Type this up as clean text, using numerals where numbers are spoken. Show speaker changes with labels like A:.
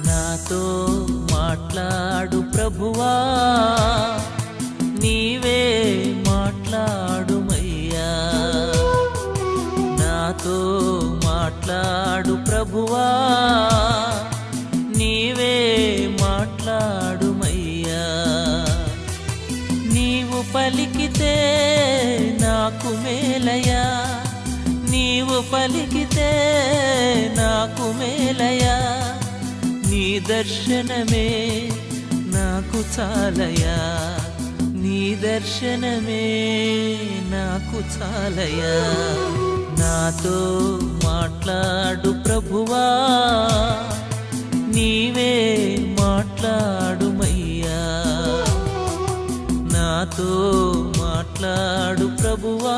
A: నాతో మాట్లాడు ప్రభువా, నీవే మాట్లాడుమయ్యా. నాతో మాట్లాడు ప్రభువా, నీవే మాట్లాడుమయ్యా. నీవు పలికితే నాకు మేలయా, నీవు పలికితే నాకు మేలయా. నీ దర్శనమే నాకు చాలయా, నీ దర్శనమే నాకు చాలయా. నాతో మాట్లాడు ప్రభువా, నీవే మాట్లాడుమయ్యా. నాతో మాట్లాడు ప్రభువా.